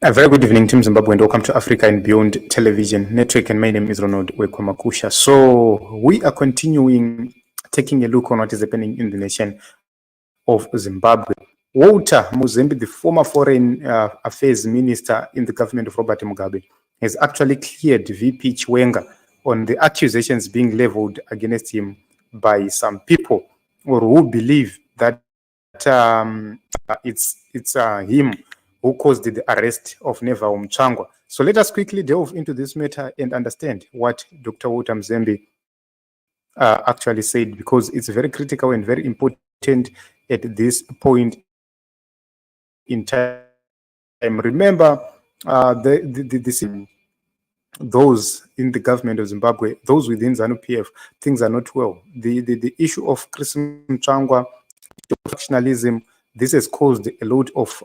A very good evening, Team Zimbabwe, and welcome to Africa and Beyond Television Network. And my name is Ronald Wekwamakusha. So we are continuing taking a look on what is happening in the nation of Zimbabwe. Walter Mzembi, the former foreign affairs minister in the government of Robert Mugabe, has actually cleared VP Chiwenga on the accusations being leveled against him by some people or who believe that it's him who caused the arrest of Neva Mzembi. So let us quickly delve into this matter and understand what Dr. Walter Mzembi actually said, because it's very critical and very important at this point in time. Remember, those in the government of Zimbabwe, those within ZANU-PF, things are not well. The issue of Chris Mzembi, factionalism, this has caused a lot of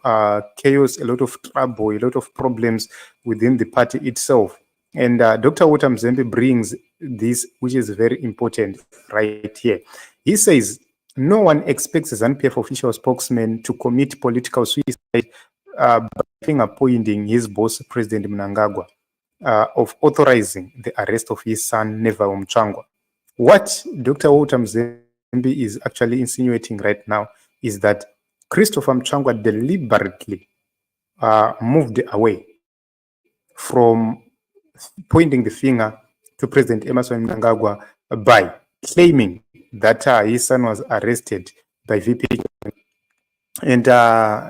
chaos, a lot of trouble, a lot of problems within the party itself. And Dr. Walter Mzembi brings this, which is very important right here. He says, no one expects a ZANU-PF official spokesman to commit political suicide by appointing his boss, President Mnangagwa, of authorizing the arrest of his son, Neva Mzembi. What Dr. Walter Mzembi is actually insinuating right now is that Christopher Mzembi deliberately moved away from pointing the finger to President Emerson Mnangagwa by claiming that his son was arrested by VP. And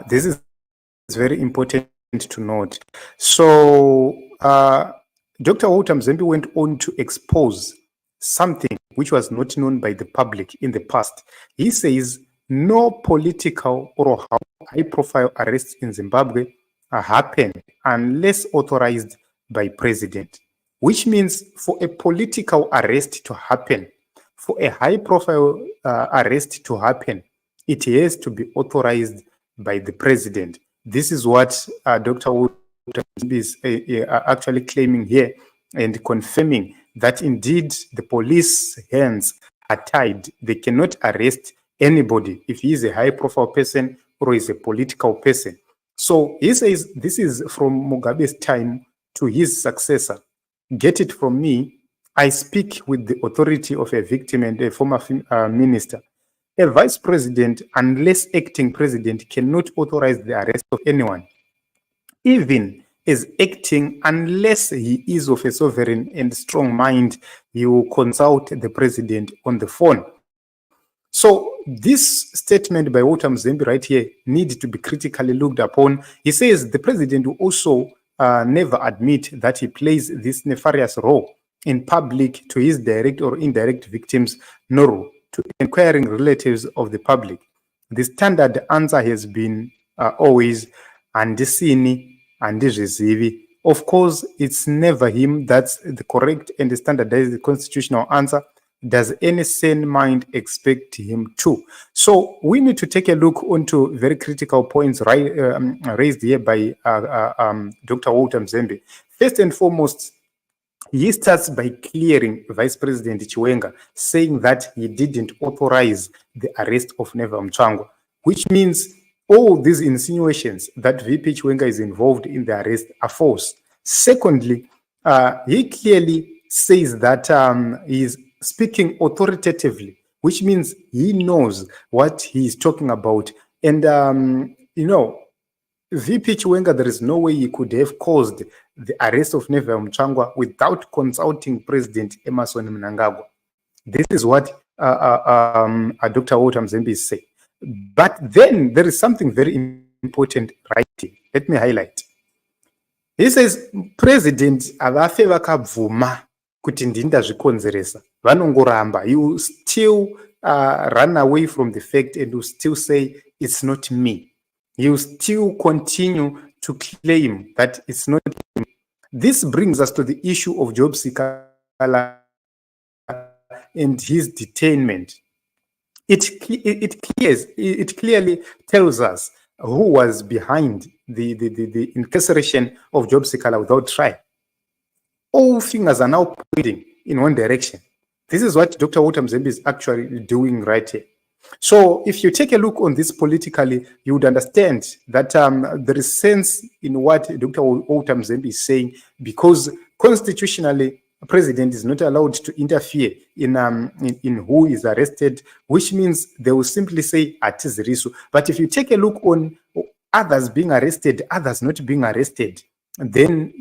this is very important to note. So Dr. Walter Mzembi went on to expose something which was not known by the public in the past. He says no political or high-profile arrests in Zimbabwe happen unless authorized by president, which means for a political arrest to happen, for a high-profile arrest to happen, it has to be authorized by the president. This is what Dr. Walter is actually claiming here and confirming that indeed the police hands are tied. They cannot arrest anybody if he is a high-profile person or is a political person. So he says this is from Mugabe's time to his successor. Get it from me. I speak with the authority of a victim and a former minister. A vice president, unless acting president, cannot authorize the arrest of anyone, even as acting, unless he is of a sovereign and strong mind. He will consult the president on the phone. So this statement by Walter Mzembi right here needs to be critically looked upon. He says the president will also never admit that he plays this nefarious role in public to his direct or indirect victims, nor to inquiring relatives of the public. The standard answer has been always andisini andizvizivi. Of course, it's never him. That's the correct and the standardized constitutional answer. Does any sane mind expect him to? So we need to take a look onto very critical points raised here by Dr. Walter Mzembi. First and foremost, he starts by clearing Vice President Chiwenga, saying that he didn't authorize the arrest of Neva Mzembi, which means all these insinuations that VP Chiwenga is involved in the arrest are false. Secondly, he clearly says that he is speaking authoritatively, which means he knows what he is talking about. And, VP Chiwenga, there is no way he could have caused the arrest of Neva Mzembi without consulting President Emerson Mnangagwa. This is what Dr. Walter Mzembi is saying. But then there is something very important right here. Let me highlight. He says, President avafe vakabvuma kuti ndindazvikonzeresa. Vanongoramba. You still run away from the fact and you still say it's not me. You still continue to claim that it's not him. This brings us to the issue of Job Sikala and his detainment. It clearly tells us who was behind the incarceration of Job Sikala without trial. All fingers are now pointing in one direction. This is what Dr. Walter Mzembi is actually doing right here. So if you take a look on this politically, you would understand that there is sense in what Dr. Mzembi is saying, because constitutionally, a president is not allowed to interfere in who is arrested, which means they will simply say atizirisu. But if you take a look on others being arrested, others not being arrested, then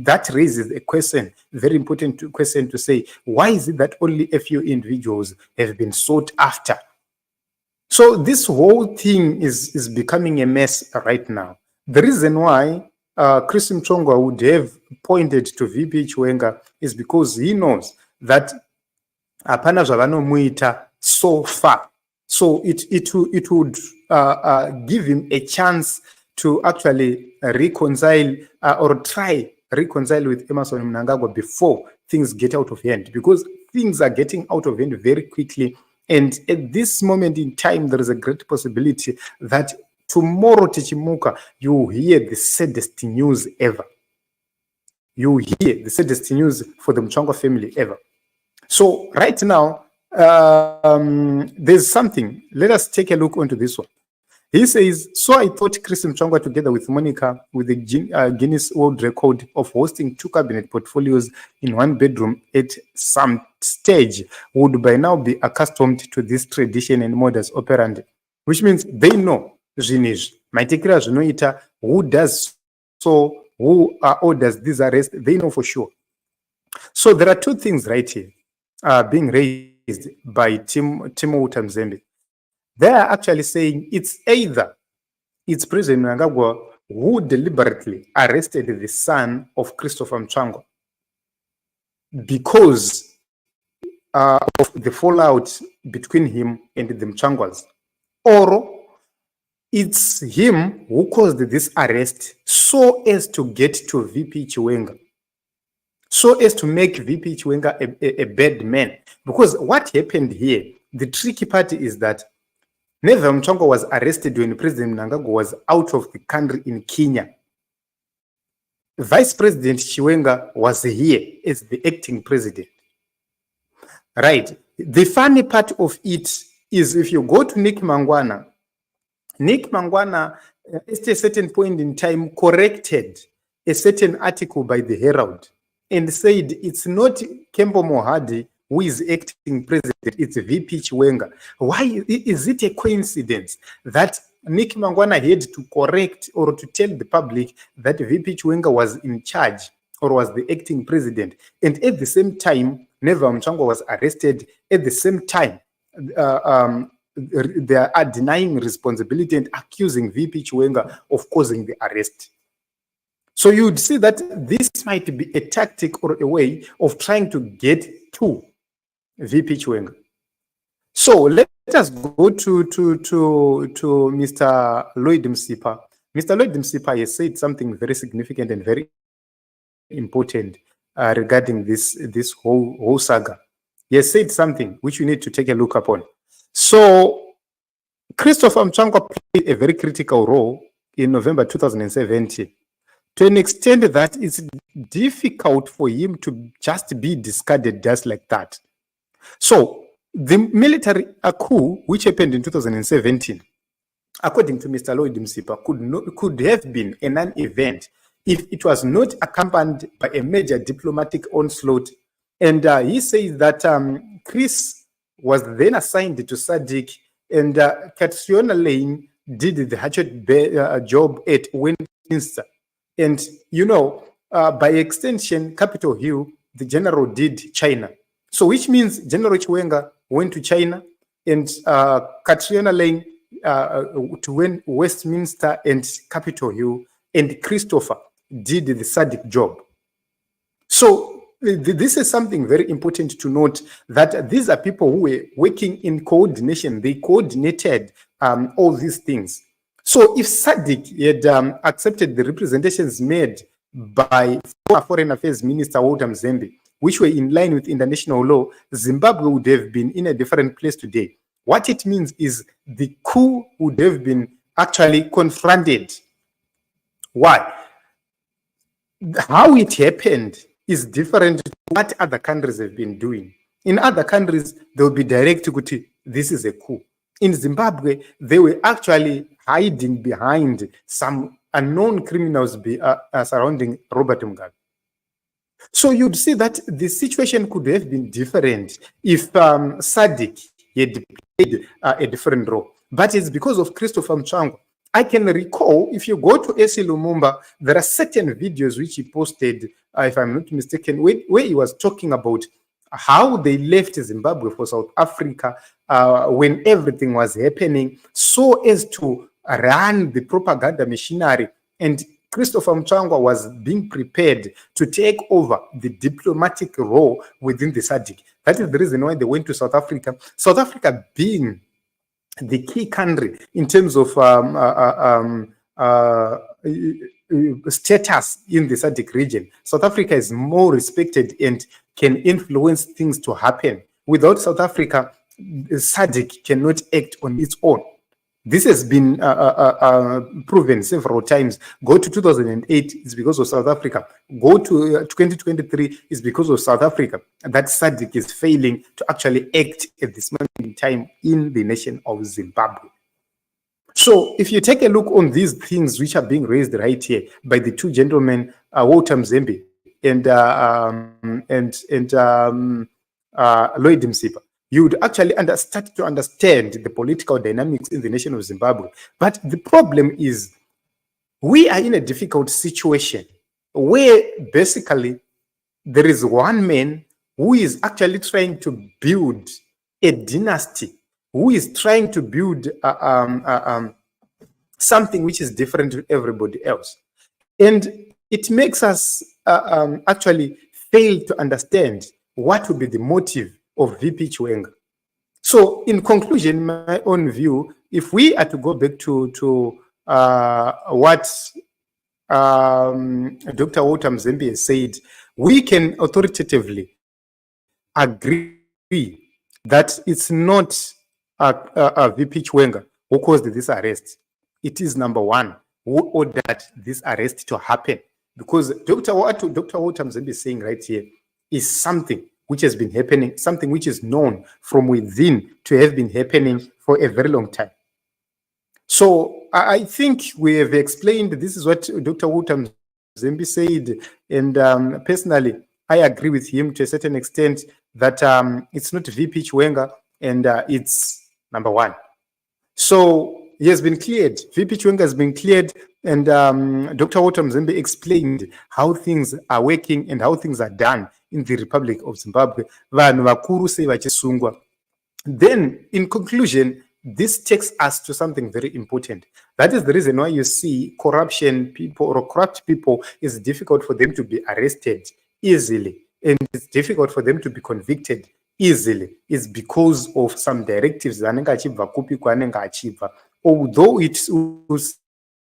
that raises a question, very important question to say, why is it that only a few individuals have been sought after? So this whole thing is becoming a mess right now. The reason why Chris Mtsvangwa would have pointed to VP Chiwenga is because he knows that hapana zvavanomuita so far. So it would give him a chance to actually reconcile or try reconcile with Emmerson Mnangagwa before things get out of hand, because things are getting out of hand very quickly. And at this moment in time, there is a great possibility that tomorrow, Tichimuka, you hear the saddest news ever. You hear the saddest news for the Mtsvangwa family ever. So right now, there's something. Let us take a look onto this one. He says, so I thought Chris Mtsvangwa together with Monica with the Guinness World Record of hosting 2 cabinet portfolios in 1 bedroom at some stage would by now be accustomed to this tradition and modus operandi, which means they know who does so, who orders this arrest, they know for sure. So there are 2 things right here being raised by Timo Mzembi. They are actually saying it's either President Mnangagwa who deliberately arrested the son of Christopher Mtsvangwa because of the fallout between him and the Mtsvangwas, or it's him who caused this arrest so as to get to VP Chiwenga, so as to make VP Chiwenga a bad man. Because what happened here, the tricky part is that Neva Mtsvangwa was arrested when President Mnangagwa was out of the country in Kenya. Vice President Chiwenga was here as the acting president. Right. The funny part of it is if you go to Nick Mangwana at a certain point in time corrected a certain article by the Herald and said it's not Kembo Mohadi who is acting president, it's VP Chiwenga. Why is it a coincidence that Nick Mangwana had to correct or to tell the public that VP Chiwenga was in charge or was the acting president, and at the same time Neva Mtsvangwa was arrested? At the same time they are denying responsibility and accusing VP Chiwenga of causing the arrest. So you would see that this might be a tactic or a way of trying to get to VP Chiwenga. So let us go to Mr. Lloyd Msipa. Mr. Lloyd Msipa has said something very significant and very important regarding this whole saga. He has said something which we need to take a look upon. So Christopher Mtsvangwa played a very critical role in November 2017 to an extent that it's difficult for him to just be discarded just like that. So the military coup which happened in 2017, according to Mr. Lloyd Msipa, could have been a non-event if it was not accompanied by a major diplomatic onslaught. And he says that Chris was then assigned to SADC, and Catriona Lane did the hatchet job at Westminster. And, by extension, Capitol Hill, the general did China. So which means General Chiwenga went to China, and Catriona Lane to Westminster and Capitol Hill, and Christopher did the SADC job. So this is something very important to note, that these are people who were working in coordination. They coordinated all these things. So if SADC had accepted the representations made by former Foreign Affairs Minister Walter Mzembi, which were in line with international law, Zimbabwe would have been in a different place today. What it means is the coup would have been actually confronted. Why? How it happened is different to what other countries have been doing. In other countries, there will be direct equity. This is a coup. in Zimbabwe, they were actually hiding behind some unknown criminals surrounding Robert Mugabe. So you'd see that the situation could have been different if SADC had played a different role. But it's because of Christopher Mzembi. I can recall, if you go to AC Lumumba, there are certain videos which he posted, if I'm not mistaken, where he was talking about how they left Zimbabwe for South Africa when everything was happening, so as to run the propaganda machinery. And Christopher Mzembi was being prepared to take over the diplomatic role within the SADC. That is the reason why they went to South Africa. South Africa being the key country in terms of status in the SADC region. South Africa is more respected and can influence things to happen. Without South Africa, SADC cannot act on its own. This has been proven several times. Go to 2008, it's because of South Africa. Go to 2023, it's because of South Africa. That SADC is failing to actually act at this moment in time in the nation of Zimbabwe. So if you take a look on these things which are being raised right here by the two gentlemen, Walter Mzembi and Lloyd Msipa, you would actually start to understand the political dynamics in the nation of Zimbabwe. But the problem is we are in a difficult situation where basically there is one man who is actually trying to build a dynasty, who is trying to build something which is different to everybody else. And it makes us actually fail to understand what would be the motive of VP Chiwenga. So in conclusion, in my own view, if we are to go back to what Dr. Walter Mzembi has said, we can authoritatively agree that it's not VP Chiwenga who caused this arrest. It is number one who ordered this arrest to happen, because Dr. Walter Mzembi is saying right here is something which has been happening, something which is known from within to have been happening for a very long time. So I think we have explained, this is what Dr. Walter Mzembi said, and personally, I agree with him to a certain extent that it's not VP Chiwenga and it's number one. So he has been cleared. VP Chiwenga has been cleared, and Dr. Walter Mzembi explained how things are working and how things are done in the Republic of Zimbabwe. Then, in conclusion, this takes us to something very important. That is the reason why you see corruption people or corrupt people, is difficult for them to be arrested easily, and it's difficult for them to be convicted easily. It's because of some directives. Although it will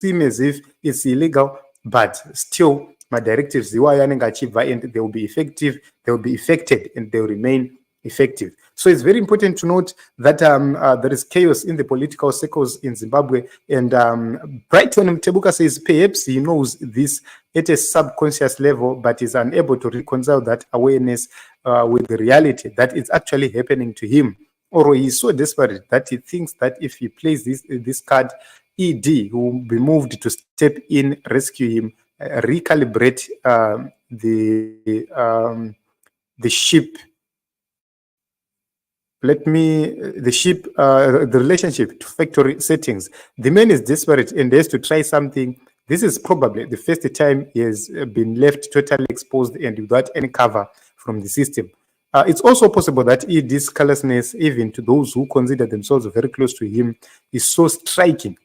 seem as if it's illegal, but still, my directives, and they will be effective, they will be effected, and they will remain effective. So it's very important to note that there is chaos in the political circles in Zimbabwe, and Brighton Mtebuka says perhaps he knows this at a subconscious level, but is unable to reconcile that awareness with the reality that it's actually happening to him. Or he's so desperate that he thinks that if he plays this card, ED will be moved to step in, rescue him, recalibrate the ship. The relationship to factory settings. The man is desperate and has to try something. This is probably the first time he has been left totally exposed and without any cover from the system. It's also possible that this carelessness, even to those who consider themselves very close to him, is so striking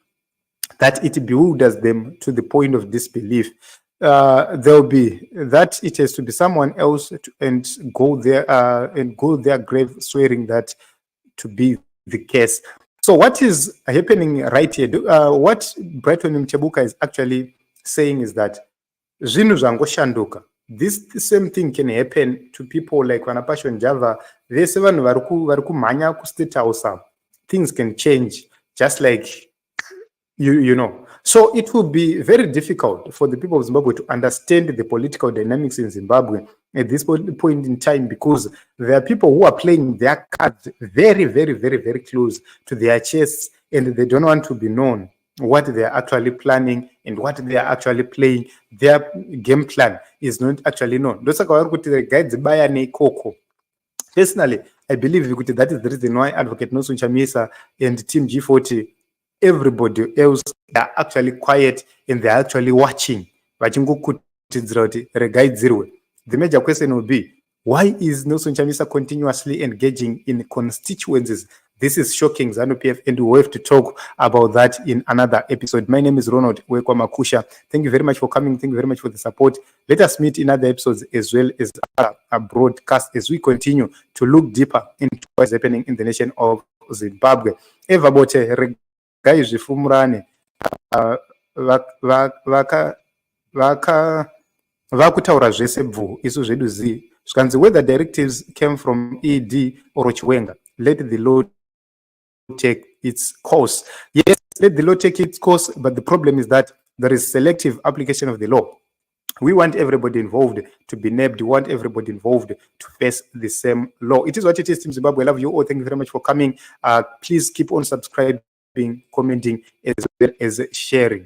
that it bewilders them to the point of disbelief. There'll be that it has to be someone else and go their grave swearing that to be the case. So what is happening right here? What Brighton Mtebuka is actually saying is that zvinhu zvangoshanduka. This same thing can happen to people like Vanapasho Java. Vese vanhu vari kumhanya ku State House. Things can change, just like you know. So it will be very difficult for the people of Zimbabwe to understand the political dynamics in Zimbabwe at this point in time, because there are people who are playing their cards very, very, very, very close to their chests, and they don't want to be known what they are actually planning and what they are actually playing. Their game plan is not actually known. Personally, I believe that is the reason why Advocate Nelson Chamisa and Team G40, everybody else, they are actually quiet and they are actually watching. The major question will be, why is Nelson Chamisa continuously engaging in constituencies? This is shocking, ZANU-PF, and we'll have to talk about that in another episode. My name is Ronald Wekwamakusha. Thank you very much for coming. Thank you very much for the support. Let us meet in other episodes as well as a broadcast as we continue to look deeper into what's happening in the nation of Zimbabwe. Eva bote regai zvifumurane vakutaura zvese bvu isu zvedu zi zvikanzi whether directives came from ED or Chiwenga, let the law take its course. Yes, let the law take its course, but the problem is that there is selective application of the law. We want everybody involved to be nabbed. We want everybody involved to face the same law. It is what it is, Team Zimbabwe. I love you all. Thank you very much for coming. Please keep on subscribing, commenting, as well as sharing.